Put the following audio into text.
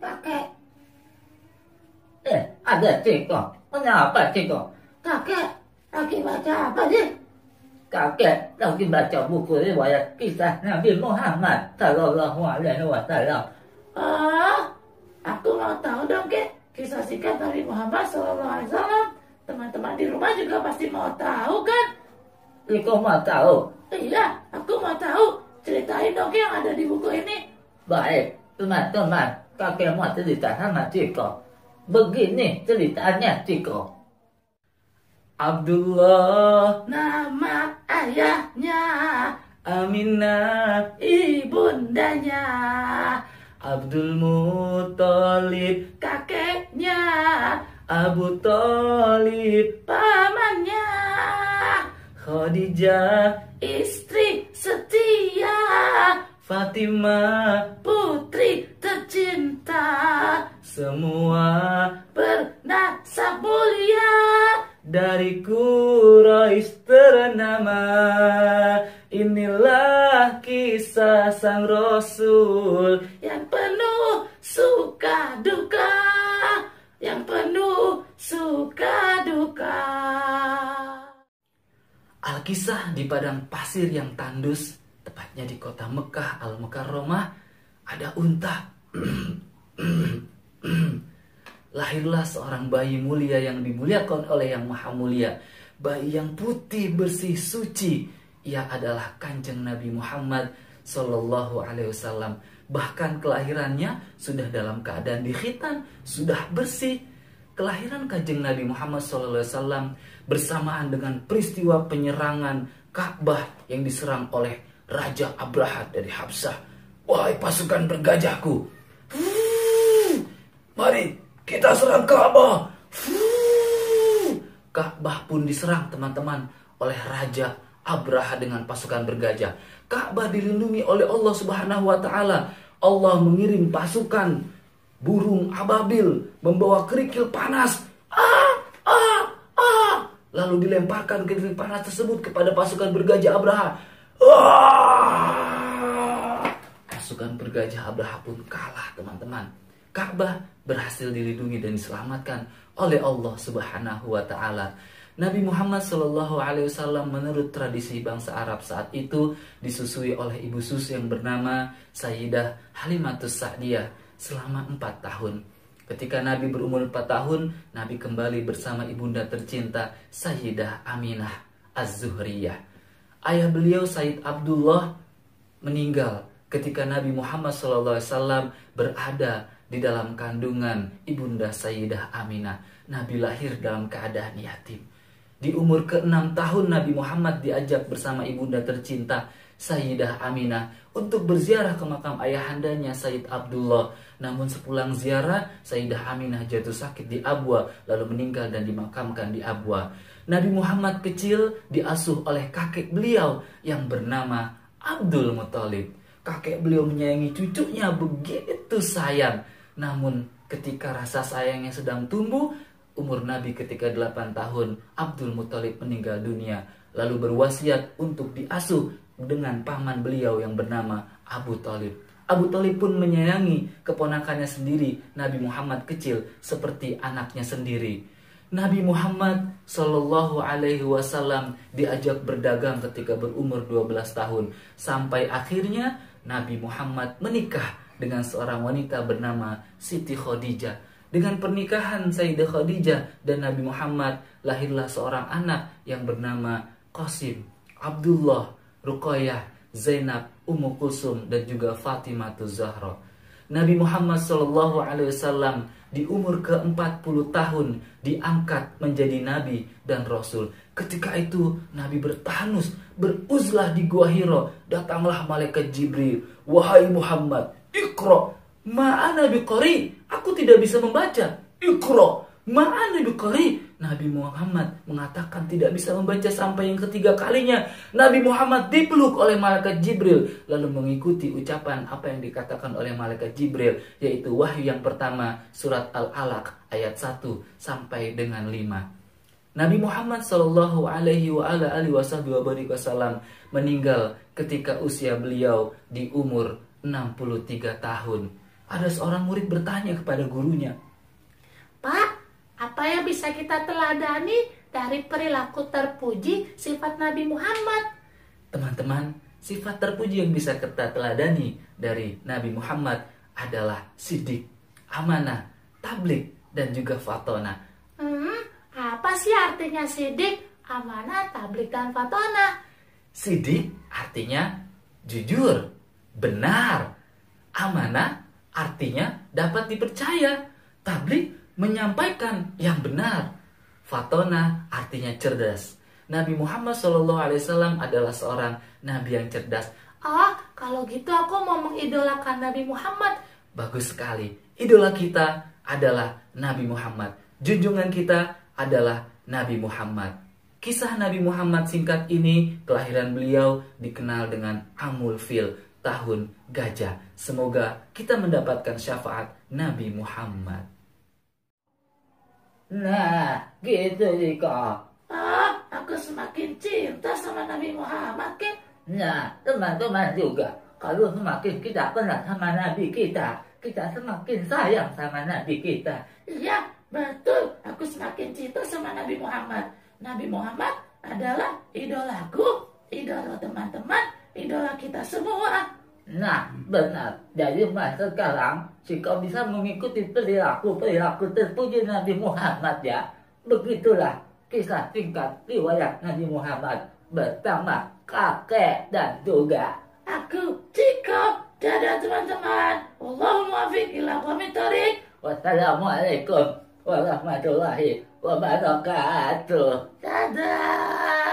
kakek. Ada Ciko. Kenapa Ciko? Kakek, lagi baca apa sih? Kakek lagi baca buku riwayat kisah Nabi Muhammad Sallallahu Alaihi Wasallam. Oh, aku mau tahu dong, Kek. Kisah singkat Nabi Muhammad SAW. Teman-teman di rumah juga pasti mau tahu, kan? Ciko mau tahu? Iya, aku mau tahu. Ceritain dong, Kek, yang ada di buku ini. Baik, teman-teman, kakek mau cerita sama Ciko. Begini ceritanya, Ciko. Abdullah, Nama ayahnya, Aminah, ibundanya, Abdul Muthalib, kakeknya, Abu Thalib, pamannya, Khadijah, istri setia, Fatimah, putri tercinta, semua bernasab mulia, dari Quraisy ternama. Inilah kisah sang Rasul yang penuh suka duka, yang penuh suka duka. Alkisah di padang pasir yang tandus, tepatnya di kota Mekah Al-Mukarramah, ada unta. Lahirlah seorang bayi mulia yang dimuliakan oleh Yang Maha Mulia. Bayi yang putih, bersih, suci. Ia adalah Kanjeng Nabi Muhammad Sallallahu Alaihi Wasallam. Bahkan kelahirannya sudah dalam keadaan dikhitan, sudah bersih. Kelahiran Kanjeng Nabi Muhammad Sallallahu Alaihi Wasallam bersamaan dengan peristiwa penyerangan Ka'bah yang diserang oleh Raja Abraha dari Habsah. Wahai pasukan bergajahku, mari kita serang Ka'bah. Ka'bah pun diserang, teman-teman, oleh Raja Abraha dengan pasukan bergajah. Ka'bah dilindungi oleh Allah Subhanahu wa taala. Allah mengirim pasukan burung ababil membawa kerikil panas. Lalu dilemparkan kerikil panas tersebut kepada pasukan bergajah Abraha. Pasukan bergajah Abraha pun kalah, teman-teman. Ka'bah berhasil dilindungi dan diselamatkan oleh Allah Subhanahu wa taala. Nabi Muhammad Shallallahu Alaihi Wasallam menurut tradisi bangsa Arab saat itu disusui oleh ibu susu yang bernama Sayyidah Halimatus Sa'diyah selama 4 tahun. Ketika Nabi berumur 4 tahun, Nabi kembali bersama ibunda tercinta Sayyidah Aminah Az-Zuhriyah. Ayah beliau Sayyid Abdullah meninggal ketika Nabi Muhammad SAW berada di dalam kandungan ibunda Sayyidah Aminah. Nabi lahir dalam keadaan yatim. Di umur ke-6 tahun Nabi Muhammad diajak bersama ibunda tercinta Sayyidah Aminah untuk berziarah ke makam ayahandanya Sayyid Abdullah. Namun sepulang ziarah, Sayyidah Aminah jatuh sakit di Abwa lalu meninggal dan dimakamkan di Abwa. Nabi Muhammad kecil diasuh oleh kakek beliau yang bernama Abdul Muthalib. Kakek beliau menyayangi cucunya begitu sayang. Namun ketika rasa sayangnya sedang tumbuh, umur Nabi ketika 8 tahun, Abdul Muthalib meninggal dunia, lalu berwasiat untuk diasuh dengan paman beliau yang bernama Abu Thalib. Abu Thalib pun menyayangi keponakannya sendiri, Nabi Muhammad kecil, seperti anaknya sendiri. Nabi Muhammad Shallallahu Alaihi Wasallam diajak berdagang ketika berumur 12 tahun, sampai akhirnya Nabi Muhammad menikah dengan seorang wanita bernama Siti Khadijah. Dengan pernikahan Sayyidah Khadijah dan Nabi Muhammad lahirlah seorang anak yang bernama Qasim, Abdullah, Ruqayyah, Zainab, Ummu Kulsum dan juga Fatimah Zahra. Nabi Muhammad SAW di umur ke-40 tahun diangkat menjadi nabi dan rasul. Ketika itu Nabi bertahanus, beruzlah di Gua Hira. Datanglah malaikat Jibril. Wahai Muhammad, Iqra, ma'ana biqari. Aku tidak bisa membaca. Iqra, ma'ana biqari. Nabi Muhammad mengatakan tidak bisa membaca sampai yang ketiga kalinya. Nabi Muhammad dipeluk oleh malaikat Jibril lalu mengikuti ucapan apa yang dikatakan oleh malaikat Jibril, yaitu wahyu yang pertama surat Al-Alaq ayat 1 sampai dengan 5. Nabi Muhammad Shallallahu Alaihi Wasallam meninggal ketika usia beliau di umur 63 tahun. ada seorang murid bertanya kepada gurunya, Pak, apa yang bisa kita teladani dari perilaku terpuji sifat Nabi Muhammad? Teman-teman, sifat terpuji yang bisa kita teladani dari Nabi Muhammad adalah sidik, amanah, tabligh, dan juga fatona. Apa sih artinya sidik, amanah, tabligh, dan fatona? Sidik artinya jujur, benar. Amanah artinya dapat dipercaya. Tabligh menyampaikan yang benar. Fatona artinya cerdas. Nabi Muhammad SAW adalah seorang nabi yang cerdas. Kalau gitu aku mau mengidolakan Nabi Muhammad. Bagus sekali. Idola kita adalah Nabi Muhammad. Junjungan kita adalah Nabi Muhammad. Kisah Nabi Muhammad singkat ini, kelahiran beliau dikenal dengan Amul Fil, tahun gajah. Semoga kita mendapatkan syafaat Nabi Muhammad. Nah, gitu sih kok. Aku semakin cinta sama Nabi Muhammad, Kek. Nah, teman-teman juga, kalau semakin kita kenal sama Nabi kita semakin sayang sama Nabi kita. Iya, betul. Aku semakin cinta sama Nabi Muhammad. Nabi Muhammad adalah idolaku, idola teman-teman, idola kita semua. Nah, benar. Jadi masa sekarang, jika bisa mengikuti perilaku terpuji Nabi Muhammad ya. Begitulah kisah singkat riwayat Nabi Muhammad bersama kakek dan juga Aku Ciko. Dadah teman-teman. Allahumma muwaffiq ila aqwamit thoriq. wassalamualaikum warahmatullahi wabarakatuh. Dadah.